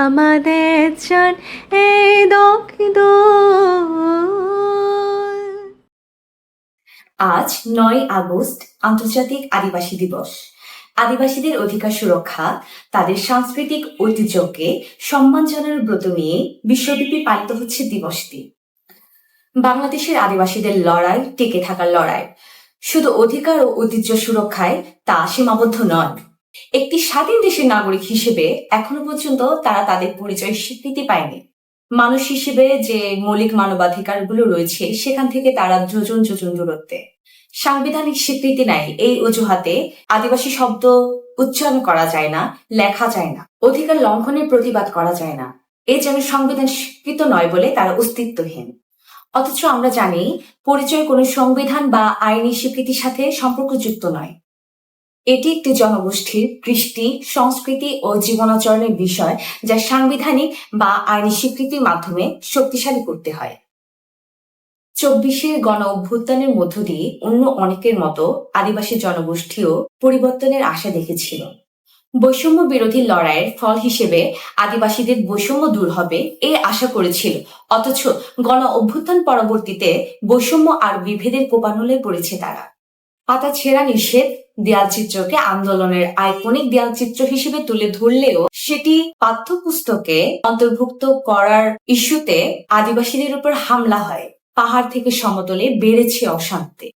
আমাদের চান এই দগ্ধ। আজ 9 আগস্ট আন্তর্জাতিক আদিবাসী দিবস। আদিবাসীদের অধিকার সুরক্ষা, তাদের সাংস্কৃতিক ঐতিহ্যকে সম্মান জানানোর ব্রত নিয়ে বিশ্বব্যাপী পালিত হচ্ছে দিবসটি। বাংলাদেশের আদিবাসীদের লড়াই টিকে থাকার লড়াই, শুধু অধিকার ও ঐতিহ্য সুরক্ষায় তা সীমাবদ্ধ নয়। একটি স্বাধীন দেশের নাগরিক হিসেবে এখনো পর্যন্ত তারা তাদের পরিচয় স্বীকৃতি পায়নি। মানুষ হিসেবে যে মৌলিক মানবাধিকারগুলো রয়েছে সেখান থেকে তারা যোজন যোজন দূরত্বে। সাংবিধানিক স্বীকৃতি নাই এই অজুহাতে আদিবাসী শব্দ উচ্চারণ করা যায় না, লেখা যায় না, অধিকার লঙ্ঘনের প্রতিবাদ করা যায় না। এ যেন সংবিধান স্বীকৃত নয় বলে তারা অস্তিত্বহীন। অথচ আমরা জানি পরিচয় কোনো সংবিধান বা আইনি স্বীকৃতির সাথে সম্পর্কযুক্ত নয়। এটি একটি জনগোষ্ঠীর কৃষ্টি, সংস্কৃতি ও জীবনাচরণের বিষয় যা সাংবিধানিক বা আইনি স্বীকৃতির মাধ্যমে শক্তিশালী করতে হয়। 24-এর গণ অভ্যুত্থানের মধ্য দিয়ে অন্য অনেকের মতো আদিবাসী জনগোষ্ঠীও পরিবর্তনের আশা দেখেছিল। বৈষম্য বিরোধী লড়াইয়ের ফল হিসেবে আদিবাসীদের বৈষম্য দূর হবে এই আশা করেছিল। অথচ গণ অভ্যুত্থান পরবর্তীতে বৈষম্য আর বিভেদের কোপানলে পড়েছে তারা। পাতা ছেঁড়া নিষেধ দেয়ালচিত্রকে আন্দোলনের আইকনিক দেয়ালচিত্র হিসেবে তুলে ধরলেও সেটি পাঠ্যপুস্তকে অন্তর্ভুক্ত করার ইস্যুতে আদিবাসীদের উপর হামলা হয়। পাহাড় থেকে সমতলে বেড়েছে অশান্তি।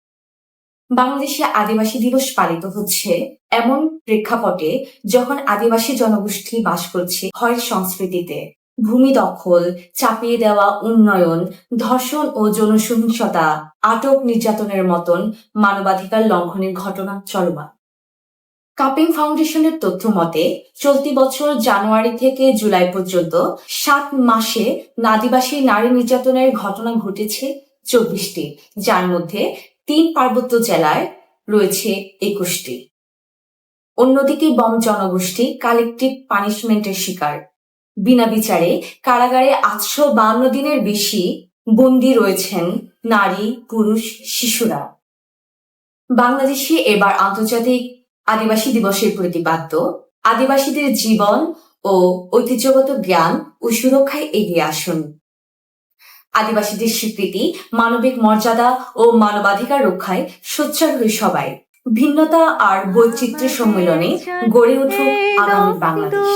বাংলাদেশে আদিবাসী দিবস পালিত হচ্ছে এমন প্রেক্ষাপটে যখন আদিবাসী জনগোষ্ঠী বাস করছে হয় সংস্কৃতিতে, ভূমি দখল, চাপিয়ে দেওয়া উন্নয়ন, ধর্ষণ ও যৌনসহিংসতা, আটক, নির্যাতনের মতন মানবাধিকার লঙ্ঘনের ঘটনা চলমান। কাপিং ফাউন্ডেশনের তথ্য মতে চলতি বছর জানুয়ারি থেকে জুলাই পর্যন্ত 7 মাসে আদিবাসী নারী নির্যাতনের ঘটনা ঘটেছে 24টি, যার মধ্যে 3 পার্বত্য জেলায় রয়েছে 21টি। অন্যদিকে বম জনগোষ্ঠী কালেকটিভ পানিশমেন্টের শিকার। বিনা বিচারে কারাগারে 852 দিনের বেশি বন্দী রয়েছেন নারী, পুরুষ, শিশুরা। বাংলাদেশে এবার আন্তর্জাতিক আদিবাসী দিবসের প্রতিপাদ্য আদিবাসীদের জীবন ও ঐতিহ্যগত জ্ঞান ও সুরক্ষায় এগিয়ে আসুন। আদিবাসীদের স্বীকৃতি, মানবিক মর্যাদা ও মানবাধিকার রক্ষায় সোচ্চার হই সবাই। ভিন্নতা আর বৈচিত্র্যের সম্মেলনে গড়ে উঠুক আগামী বাংলাদেশ।